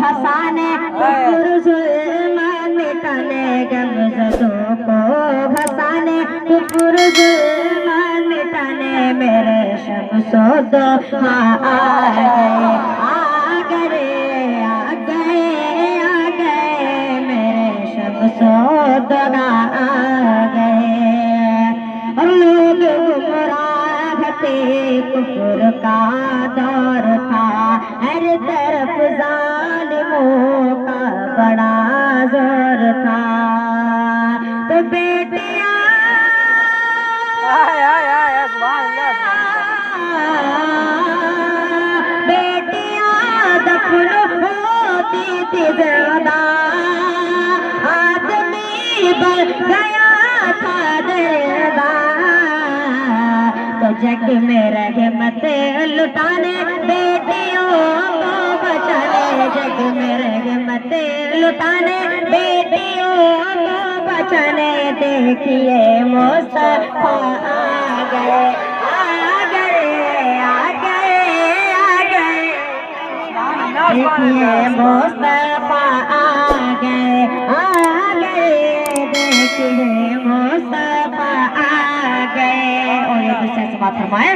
हंसाने जुल्मान मिटाने गमज़दों को भसाने कुफर जुल्मान मिटाने मेरे शम्सो दो आ गए मेरे शम्सो दो आ गए और लोग गुमराह थे कुफर का दौर था हर तरफ जालिमों का बड़ा जोर था तो बेटियां दफन होती थी ज़िंदा आदमी बन गया था ज़िंदा तो जग में रहमत लुटाने बेटियों को बचाने जग में रहमत लुटाने बेटियों को बचाने देखिए मुस्तफा आ गए देखिए मुस्तफा आ गए देखिए मुस्तफा आ गए और ये दूसरे से बात फरमाए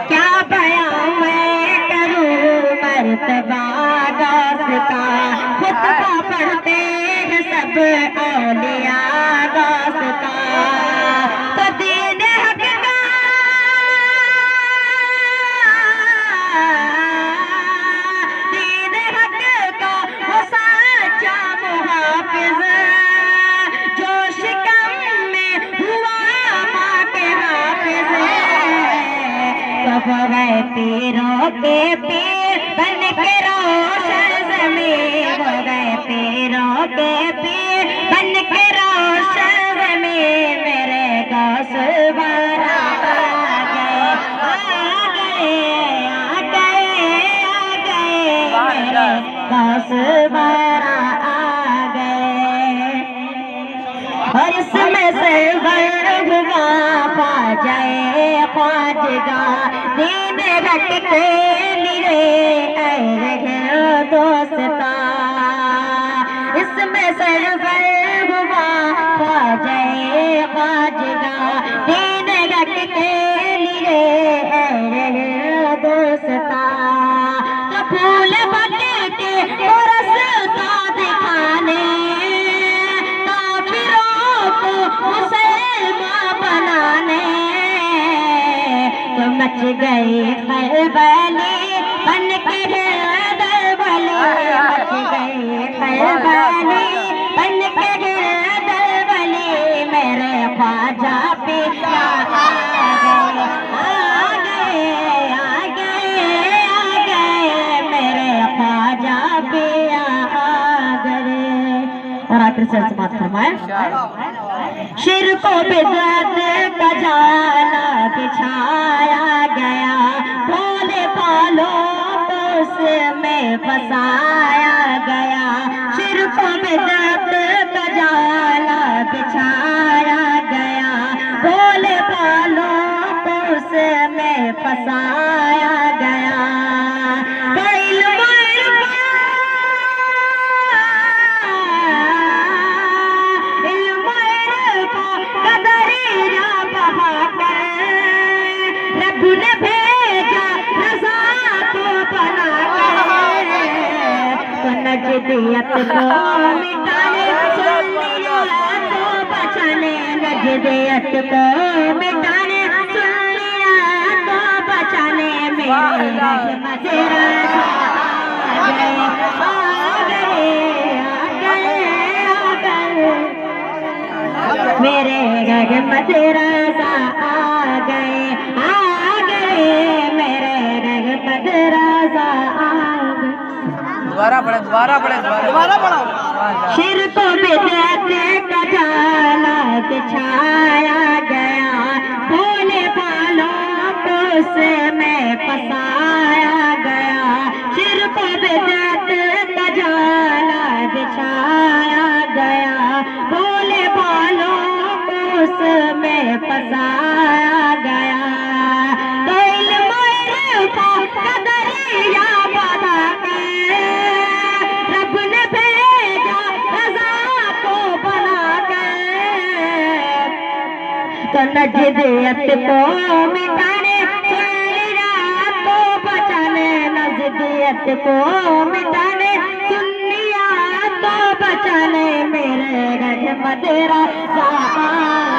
क्या बयां मैं करूं मर्तबा गौस का खुतबा पढ़ते हैं सब औलिया गौस का तो दीन हक का वो सच्चा मुहाफिज जो शिकम में हुआ माँ के हाफिज तो गए पीरों के पीर बन के रोशन ज़मीं हो गए पीरों के पीर बन के रोशन ज़मीं मेरे गौस बारा आ गए मेरे गौस बारा आ गए और इसमें से हुआ पा जाए ख्वाजगा दीन रख के लिए दोस्ता इसमें से हुआ पा जाए ख्वाजगा दीन रख के लिए दोस्ता तो फूल बटे के रस्ता दिखाने काफिरों को मुसलमान बनाने तो मच गई खलबली बन के दलबली मच गई खलबली बन के दलबली मेरे ख्वाजा पे आ गए ख्वाजा पे आ गए और आखिर से समाप्त फरमाए शिरको बिदअत का जाला बिछाया गया भोले पालों को उसमें फंसाया गया शिरको बिदअत का जाला बिछाया गया भोले पालों को उसमें फंसाया गया ने भेजा रज़ा को बना तो नजदियत को मिटाने सुन्निया को बचाने नजदियत को मिटाने सुन्निया को बचाने मेरे रहमत रज़ा आ गए मेरे रहमत रज़ा आ गए मेरे रहमत रज़ा दोबारा पढ़े शिरको बिदअत का जाला बिछाया गया भोले पालों को उसमें फंसाया गया शिरको बिदअत का जाला बिछाया गया भोले पालों को उसमें फंसाया गया तो इल्म का दरिया बना नजदियत को मिटाने, सुन्निया को बचाने, नजदियत को मिटाने, सुन्निया को बचाने, मेरे गढ़ मदरसा